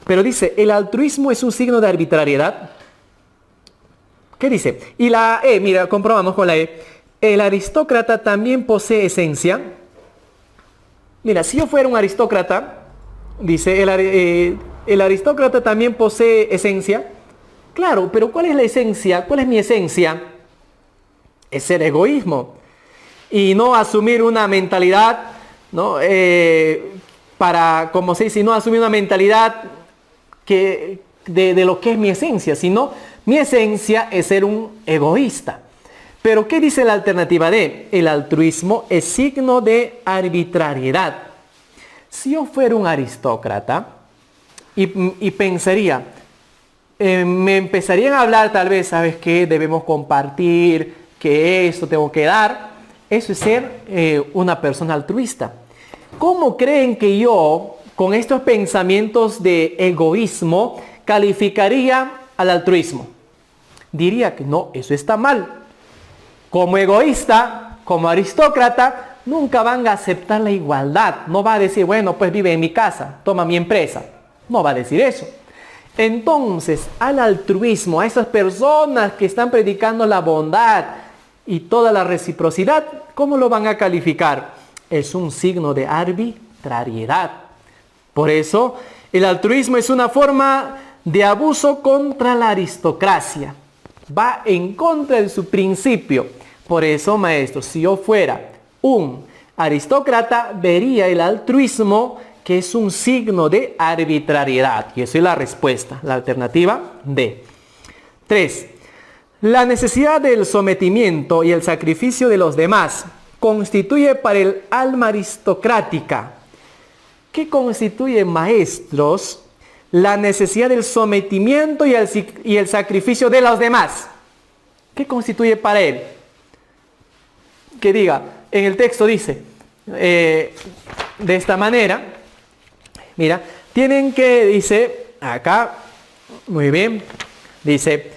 Pero dice, el altruismo es un signo de arbitrariedad. ¿Qué dice? Y la E, mira, comprobamos con la E. El aristócrata también posee esencia. Mira, si yo fuera un aristócrata, dice, el aristócrata también posee esencia. Claro, pero ¿cuál es la esencia? ¿Cuál es mi esencia? Es el egoísmo. Y no asumir una mentalidad, ¿no? Como se dice, no asumir una mentalidad de lo que es mi esencia, sino mi esencia es ser un egoísta. Pero ¿qué dice la alternativa D? El altruismo es signo de arbitrariedad. Si yo fuera un aristócrata y pensaría, me empezarían a hablar tal vez, ¿sabes qué? Debemos compartir, que esto tengo que dar. Eso es ser una persona altruista. ¿Cómo creen que yo, con estos pensamientos de egoísmo, calificaría al altruismo? Diría que no, eso está mal. Como egoísta, como aristócrata, nunca van a aceptar la igualdad. No va a decir, bueno, pues vive en mi casa, toma mi empresa. No va a decir eso. Entonces, al altruismo, a esas personas que están predicando la bondad y toda la reciprocidad, ¿cómo lo van a calificar? Es un signo de arbitrariedad. Por eso, el altruismo es una forma de abuso contra la aristocracia. Va en contra de su principio. Por eso, maestro, si yo fuera un aristócrata, vería el altruismo que es un signo de arbitrariedad. Y esa es la respuesta, la alternativa D. 3. La necesidad del sometimiento y el sacrificio de los demás constituye para el alma aristocrática. ¿Qué constituye, maestros, la necesidad del sometimiento y el sacrificio de los demás? ¿Qué constituye para él? Que diga, en el texto dice, de esta manera, mira, tienen que, dice, acá, muy bien, dice,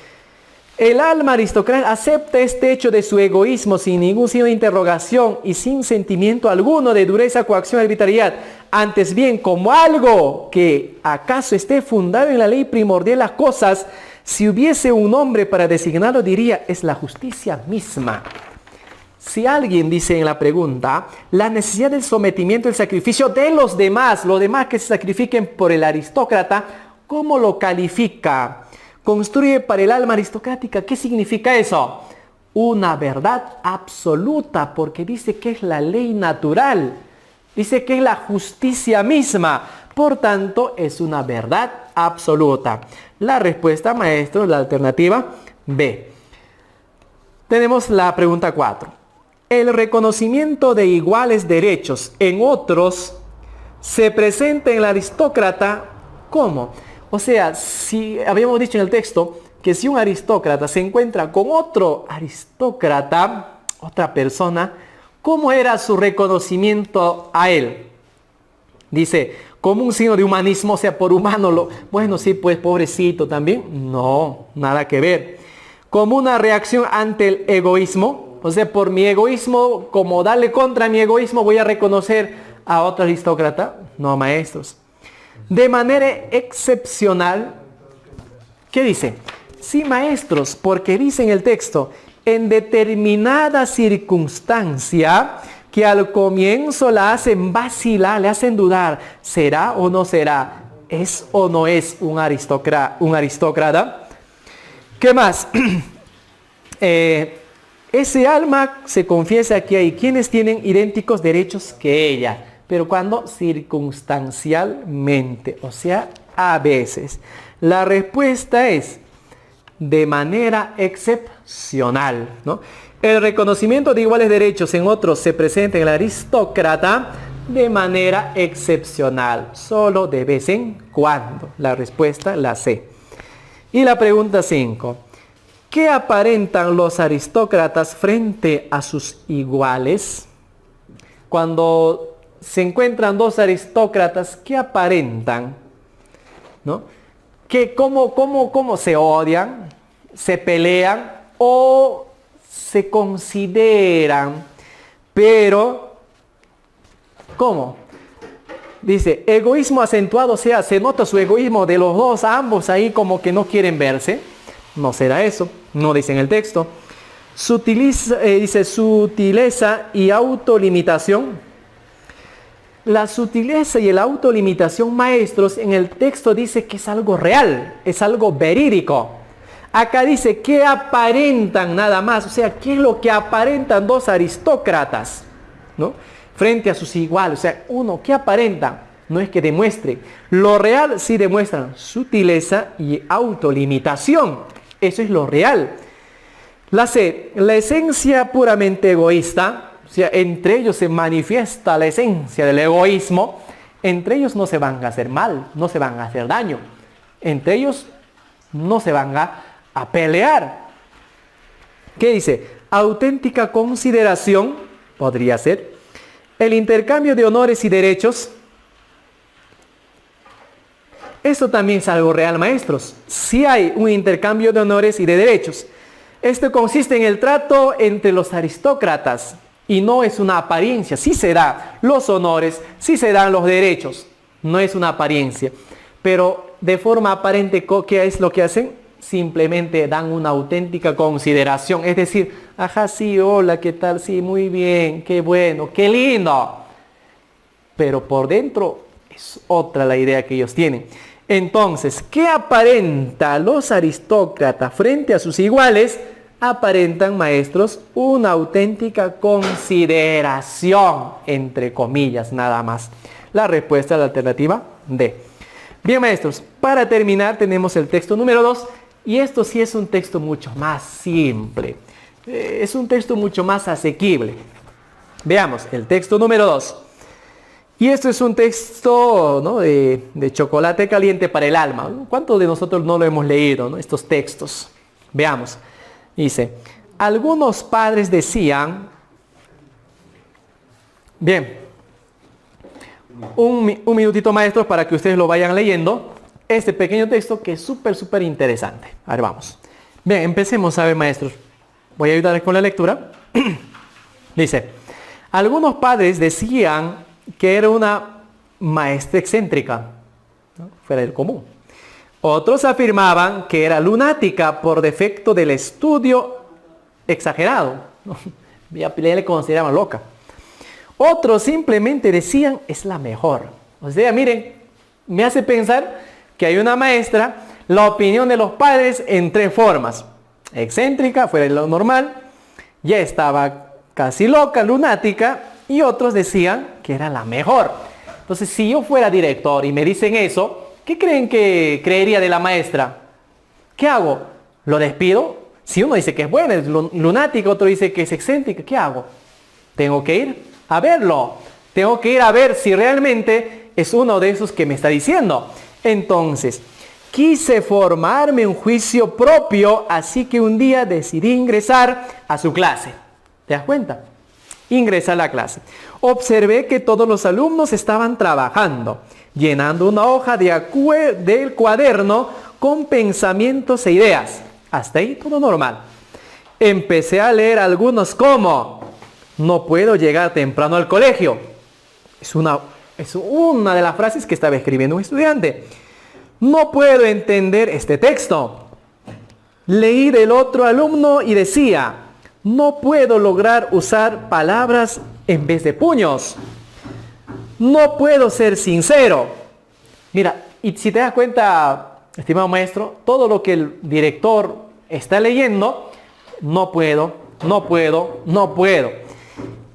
el alma aristocrática acepta este hecho de su egoísmo sin ningún signo de interrogación y sin sentimiento alguno de dureza, coacción, arbitrariedad. Antes bien, como algo que acaso esté fundado en la ley primordial de las cosas, si hubiese un nombre para designarlo, diría, es la justicia misma. Si alguien dice en la pregunta, la necesidad del sometimiento y el sacrificio de los demás que se sacrifiquen por el aristócrata, ¿cómo lo califica? Construye para el alma aristocrática. ¿Qué significa eso? Una verdad absoluta, porque dice que es la ley natural. Dice que es la justicia misma. Por tanto, es una verdad absoluta. La respuesta, maestro, la alternativa B. Tenemos la pregunta 4. El reconocimiento de iguales derechos en otros se presenta en el aristócrata ¿cómo? O sea, si habíamos dicho en el texto que si un aristócrata se encuentra con otro aristócrata, otra persona, ¿cómo era su reconocimiento a él? Dice, como un signo de humanismo, o sea, por humano, bueno, sí, pues pobrecito también. No, nada que ver. Como una reacción ante el egoísmo, o sea, por mi egoísmo, como darle contra mi egoísmo, voy a reconocer a otro aristócrata. No, maestros. De manera excepcional, ¿qué dice? Sí, maestros, porque dice en el texto, en determinada circunstancia, que al comienzo la hacen vacilar, le hacen dudar, ¿será o no será? ¿Es o no es un aristócrata? ¿Qué más? Ese alma se confiesa que hay quienes tienen idénticos derechos que ella, pero cuando circunstancialmente, o sea, a veces. La respuesta es de manera excepcional, ¿no? El reconocimiento de iguales derechos en otros se presenta en el aristócrata de manera excepcional, solo de vez en cuando. La respuesta, la C. Y la pregunta 5. ¿Qué aparentan los aristócratas frente a sus iguales? Cuando se encuentran dos aristócratas, ¿qué aparentan? ¿No? ¿Cómo se odian? ¿Se pelean? ¿O se consideran? Pero, ¿cómo? Dice, egoísmo acentuado, o sea, se nota su egoísmo de los dos, ambos ahí como que no quieren verse. No será eso, no dice en el texto. Dice sutileza y autolimitación. La sutileza y la autolimitación, maestros, en el texto dice que es algo real, es algo verídico. Acá dice que aparentan nada más, o sea, ¿qué es lo que aparentan dos aristócratas? ¿No? Frente a sus iguales, o sea, uno, ¿qué aparentan? No es que demuestre. Lo real sí demuestran sutileza y autolimitación. Eso es lo real. La C, la esencia puramente egoísta, o sea, entre ellos se manifiesta la esencia del egoísmo. Entre ellos no se van a hacer mal, no se van a hacer daño. Entre ellos no se van a pelear. ¿Qué dice? Auténtica consideración, podría ser. El intercambio de honores y derechos. Esto también es algo real, maestros. Sí hay un intercambio de honores y de derechos. Esto consiste en el trato entre los aristócratas y no es una apariencia. Sí se dan los honores, sí se dan los derechos. No es una apariencia. Pero de forma aparente, ¿qué es lo que hacen? Simplemente dan una auténtica consideración. Es decir, ajá, sí, hola, ¿qué tal? Sí, muy bien, qué bueno, qué lindo. Pero por dentro es otra la idea que ellos tienen. Entonces, ¿qué aparenta los aristócratas frente a sus iguales? Aparentan, maestros, una auténtica consideración, entre comillas, nada más. La respuesta a la alternativa D. Bien, maestros, para terminar tenemos el texto número 2 y esto sí es un texto mucho más simple. Es un texto mucho más asequible. Veamos, el texto número 2. Y esto es un texto, ¿no?, de chocolate caliente para el alma. ¿Cuántos de nosotros no lo hemos leído, ¿no?, estos textos? Veamos. Dice, algunos padres decían... Bien. Un minutito, maestros, para que ustedes lo vayan leyendo. Este pequeño texto que es súper interesante. A ver, vamos. Bien, empecemos a ver, maestros. Voy a ayudarles con la lectura. Dice, algunos padres decían que era una maestra excéntrica, ¿no?, fuera del común. Otros afirmaban que era lunática por defecto del estudio exagerado, ¿no? Ya le consideraban loca. Otros simplemente decían, es la mejor. O sea, miren, me hace pensar que hay una maestra, la opinión de los padres en tres formas. Excéntrica, fuera de lo normal, ya estaba casi loca, lunática, y otros decían que era la mejor. Entonces, si yo fuera director y me dicen eso, ¿qué creen que creería de la maestra? ¿Qué hago? ¿Lo despido? Si uno dice que es bueno, es lunático, otro dice que es excéntrico, ¿qué hago? Tengo que ir a verlo. Tengo que ir a ver si realmente es uno de esos que me está diciendo. Entonces, quise formarme un juicio propio, así que un día decidí ingresar a su clase. ¿Te das cuenta? Ingresé a la clase. Observé que todos los alumnos estaban trabajando, llenando una hoja del cuaderno con pensamientos e ideas. Hasta ahí todo normal. Empecé a leer algunos como: no puedo llegar temprano al colegio. Es una de las frases que estaba escribiendo un estudiante. No puedo entender este texto. Leí del otro alumno y decía: no puedo lograr usar palabras en vez de puños. No puedo ser sincero. Mira, y si te das cuenta, estimado maestro, todo lo que el director está leyendo, no puedo.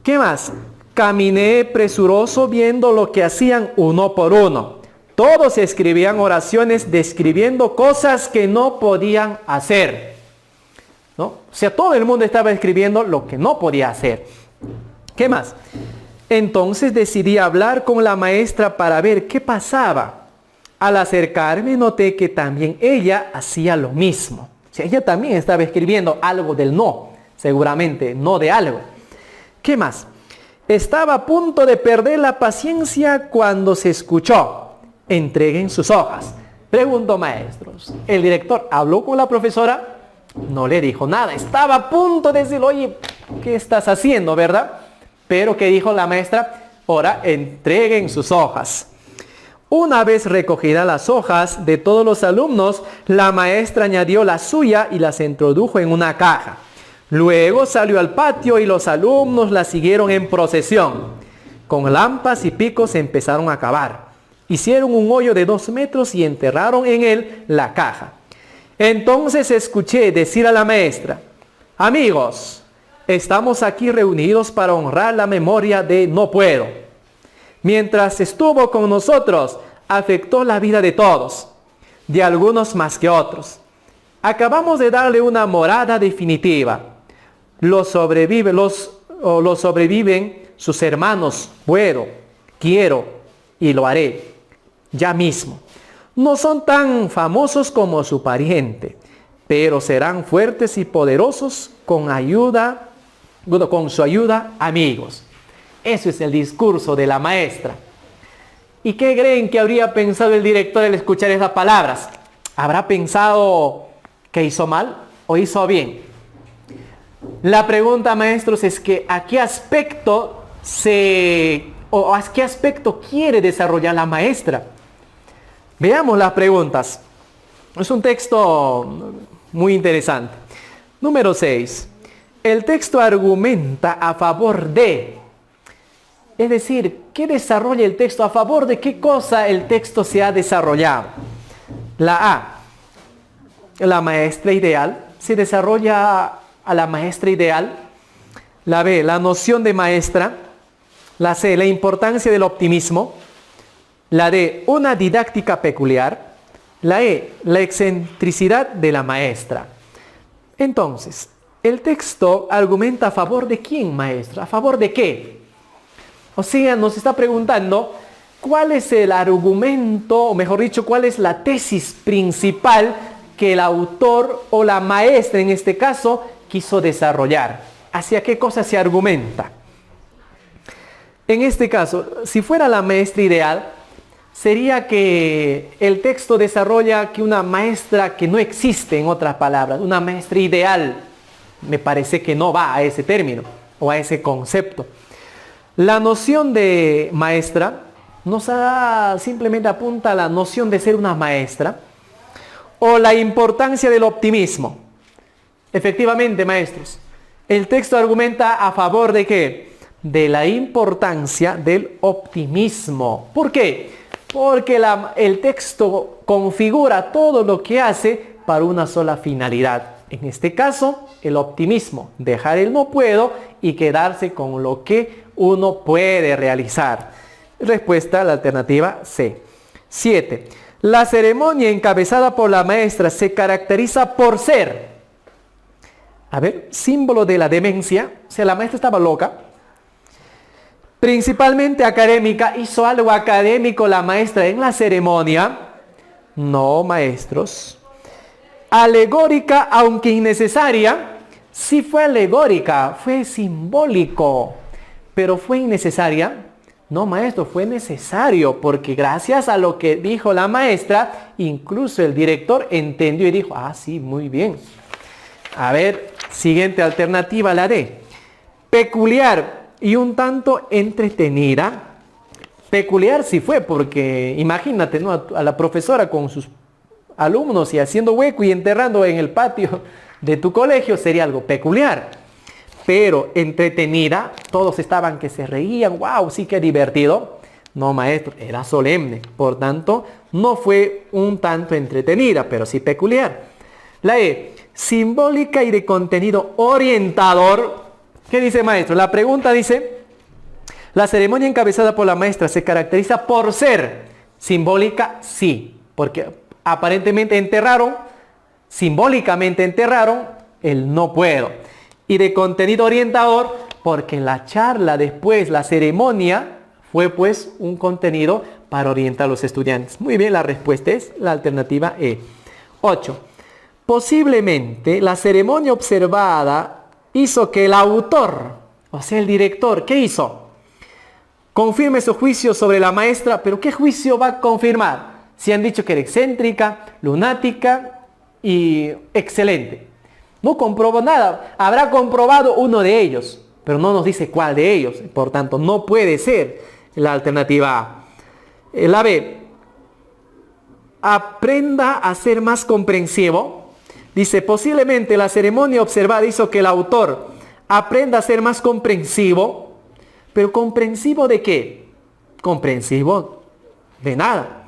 ¿Qué más? Caminé presuroso viendo lo que hacían uno por uno. Todos escribían oraciones describiendo cosas que no podían hacer, ¿no? O sea, todo el mundo estaba escribiendo lo que no podía hacer. ¿Qué más? Entonces decidí hablar con la maestra para ver qué pasaba. Al acercarme noté que también ella hacía lo mismo. O sea, ella también estaba escribiendo algo del no, seguramente, no de algo. ¿Qué más? Estaba a punto de perder la paciencia cuando se escuchó: entreguen sus hojas. Pregunto, maestros, ¿el director habló con la profesora? No le dijo nada. Estaba a punto de decir: oye, ¿qué estás haciendo, verdad? Pero ¿qué dijo la maestra? Ahora entreguen sus hojas. Una vez recogidas las hojas de todos los alumnos, la maestra añadió la suya y las introdujo en una caja. Luego salió al patio y los alumnos la siguieron en procesión. Con lámparas y picos empezaron a cavar. Hicieron un hoyo de 2 metros y enterraron en él la caja. Entonces escuché decir a la maestra: amigos, estamos aquí reunidos para honrar la memoria de No Puedo. Mientras estuvo con nosotros, afectó la vida de todos, de algunos más que otros. Acabamos de darle una morada definitiva. Lo sobreviven sus hermanos. Puedo, quiero y lo haré ya mismo. No son tan famosos como su pariente, pero serán fuertes y poderosos con su ayuda, amigos. Eso es el discurso de la maestra. ¿Y qué creen que habría pensado el director al escuchar esas palabras? ¿Habrá pensado que hizo mal o hizo bien? La pregunta, maestros, es que ¿a qué aspecto quiere desarrollar la maestra? Veamos las preguntas. Es un texto muy interesante. Número 6. El texto argumenta a favor de. Es decir, ¿qué desarrolla el texto? ¿A favor de qué cosa el texto se ha desarrollado? La A. La maestra ideal. Se desarrolla a la maestra ideal. La B. La noción de maestra. La C. La importancia del optimismo. La D. Una didáctica peculiar. La E. La excentricidad de la maestra. Entonces, el texto argumenta a favor de quién, maestro. ¿A favor de qué? O sea, nos está preguntando cuál es el argumento, o mejor dicho, cuál es la tesis principal que el autor o la maestra, en este caso, quiso desarrollar. ¿Hacia qué cosa se argumenta? En este caso, si fuera la maestra ideal, sería que el texto desarrolla que una maestra que no existe, en otras palabras, una maestra ideal. Me parece que no va a ese término o a ese concepto. La noción de maestra simplemente apunta a la noción de ser una maestra o la importancia del optimismo. Efectivamente, maestros, el texto argumenta a favor de ¿qué? De la importancia del optimismo. ¿Por qué? Porque el texto configura todo lo que hace para una sola finalidad. En este caso, el optimismo, dejar el no puedo y quedarse con lo que uno puede realizar. Respuesta, la alternativa C. 7. La ceremonia encabezada por la maestra se caracteriza por ser, a ver, símbolo de la demencia. O sea, la maestra estaba loca. Principalmente académica. ¿Hizo algo académico la maestra en la ceremonia? No, maestros. Alegórica, aunque innecesaria. Sí fue alegórica, fue simbólico, pero fue innecesaria. No, maestro, fue necesario, porque gracias a lo que dijo la maestra, incluso el director entendió y dijo, ah, sí, muy bien. A ver, siguiente alternativa, la D. Peculiar y un tanto entretenida. Peculiar sí fue, porque imagínate, ¿no?, a la profesora con sus alumnos y haciendo hueco y enterrando en el patio de tu colegio, sería algo peculiar. Pero entretenida, todos estaban que se reían, wow, sí que divertido. No, maestro, era solemne. Por tanto, no fue un tanto entretenida, pero sí peculiar. La E, simbólica y de contenido orientador. ¿Qué dice, maestro? La pregunta dice, la ceremonia encabezada por la maestra se caracteriza por ser simbólica, sí, porque aparentemente enterraron, simbólicamente enterraron el no puedo. Y de contenido orientador, porque la charla después, la ceremonia, fue pues un contenido para orientar a los estudiantes. Muy bien, la respuesta es la alternativa E. 8. Posiblemente la ceremonia observada hizo que el autor, o sea el director, ¿qué hizo? Confirme su juicio sobre la maestra, pero ¿qué juicio va a confirmar? Si han dicho que era excéntrica, lunática y excelente. No comprobó nada. Habrá comprobado uno de ellos, pero no nos dice cuál de ellos. Por tanto, no puede ser la alternativa A. La B. Aprenda a ser más comprensivo. Dice, posiblemente la ceremonia observada hizo que el autor aprenda a ser más comprensivo. ¿Pero comprensivo de qué? Comprensivo de nada.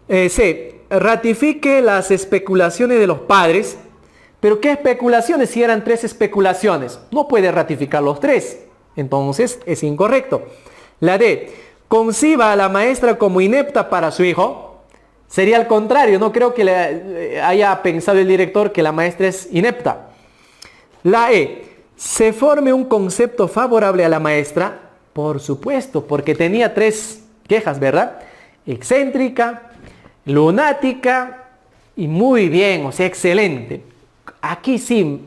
C. Ratifique las especulaciones de los padres. ¿Pero qué especulaciones? Si eran 3 especulaciones, no puede ratificar los 3. Entonces es incorrecto. La D. Conciba a la maestra como inepta para su hijo. Sería al contrario, no creo que haya pensado el director que la maestra es inepta. La E. Se forme un concepto favorable a la maestra. Por supuesto, porque tenía 3 quejas, ¿verdad? Excéntrica, lunática y muy bien, o sea, excelente. Aquí sí,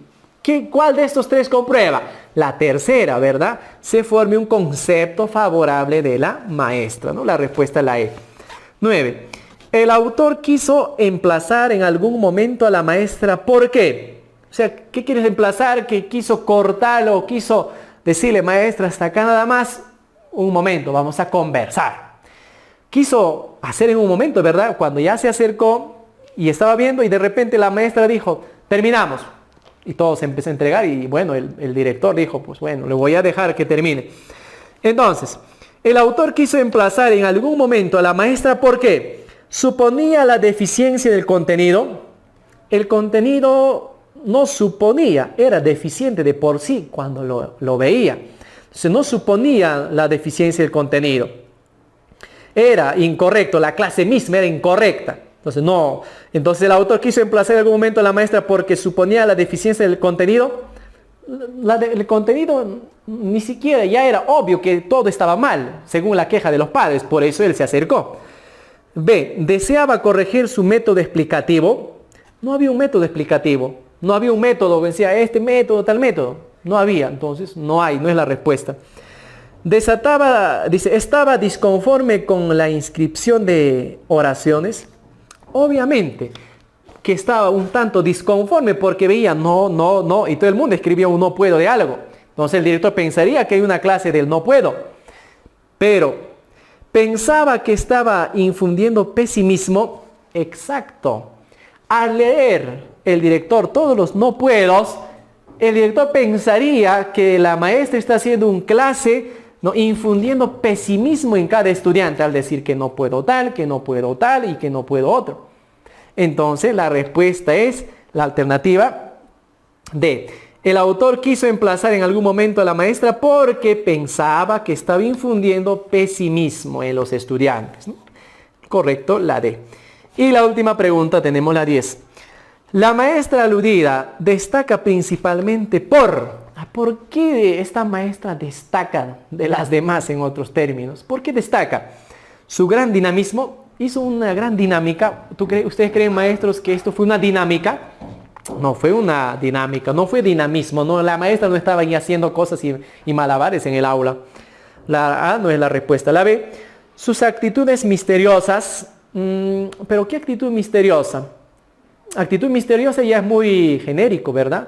¿cuál de estos 3 comprueba? La tercera, ¿verdad? Se forme un concepto favorable de la maestra, ¿no? La respuesta es la E. 9. El autor quiso emplazar en algún momento a la maestra, ¿por qué? O sea, ¿qué quieres emplazar? ¿Que quiso cortarlo o quiso decirle, maestra, hasta acá nada más? Un momento, vamos a conversar. Quiso hacer en un momento, ¿verdad? Cuando ya se acercó y estaba viendo y de repente la maestra dijo, terminamos. Y todo se empezó a entregar y bueno, el director dijo, pues bueno, le voy a dejar que termine. Entonces, el autor quiso emplazar en algún momento a la maestra, ¿por qué? Suponía la deficiencia del contenido. El contenido no suponía, era deficiente de por sí cuando lo veía. Entonces no suponía la deficiencia del contenido. Era incorrecto, la clase misma era incorrecta. Entonces el autor quiso emplazar en algún momento a la maestra porque suponía la deficiencia del contenido. El contenido ni siquiera, ya era obvio que todo estaba mal, según la queja de los padres, por eso él se acercó. B. Deseaba corregir su método explicativo. No había un método explicativo, no había un método, decía este método, tal método. No había, entonces no es la respuesta. Estaba disconforme con la inscripción de oraciones. Obviamente que estaba un tanto disconforme porque veía no, y todo el mundo escribía un no puedo de algo. Entonces el director pensaría que hay una clase del no puedo. Pero pensaba que estaba infundiendo pesimismo. Exacto. Al leer el director todos los no puedos, el director pensaría que la maestra está haciendo un clase, ¿no?, infundiendo pesimismo en cada estudiante al decir que no puedo tal, que no puedo tal y que no puedo otro. Entonces la respuesta es la alternativa D. El autor quiso emplazar en algún momento a la maestra porque pensaba que estaba infundiendo pesimismo en los estudiantes, ¿no? Correcto, la D. Y la última pregunta, tenemos la 10. La maestra aludida destaca principalmente ¿por qué esta maestra destaca de las demás en otros términos? ¿Por qué destaca? Su gran dinamismo, hizo una gran dinámica. ¿Ustedes creen, maestros, que esto fue una dinámica? No fue una dinámica, no fue dinamismo, no, la maestra no estaba ahí haciendo cosas y malabares en el aula. La A no es la respuesta. La B, sus actitudes misteriosas. ¿Pero qué actitud misteriosa? Actitud misteriosa ya es muy genérico, ¿verdad?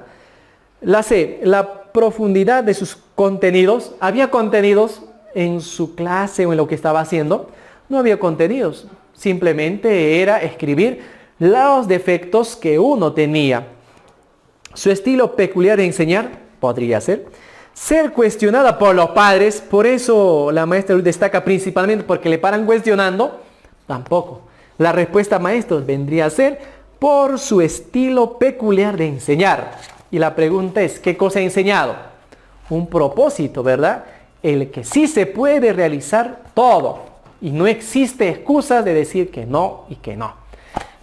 La C, la profundidad de sus contenidos. ¿Había contenidos en su clase o en lo que estaba haciendo? No había contenidos, simplemente era escribir los defectos que uno tenía. Su estilo peculiar de enseñar, podría ser. Ser cuestionada por los padres, por eso la maestra destaca principalmente porque le paran cuestionando, tampoco. La respuesta, maestros, vendría a ser por su estilo peculiar de enseñar. Y la pregunta es, ¿qué cosa ha enseñado? Un propósito, ¿verdad? El que sí se puede realizar todo. Y no existe excusas de decir que no y que no.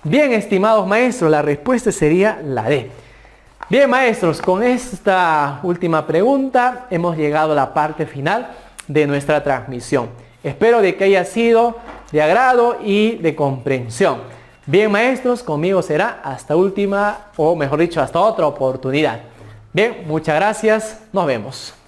Bien, estimados maestros, la respuesta sería la D. Bien, maestros, con esta última pregunta hemos llegado a la parte final de nuestra transmisión. Espero de que haya sido de agrado y de comprensión. Bien, maestros, conmigo será hasta última, o mejor dicho, hasta otra oportunidad. Bien, muchas gracias. Nos vemos.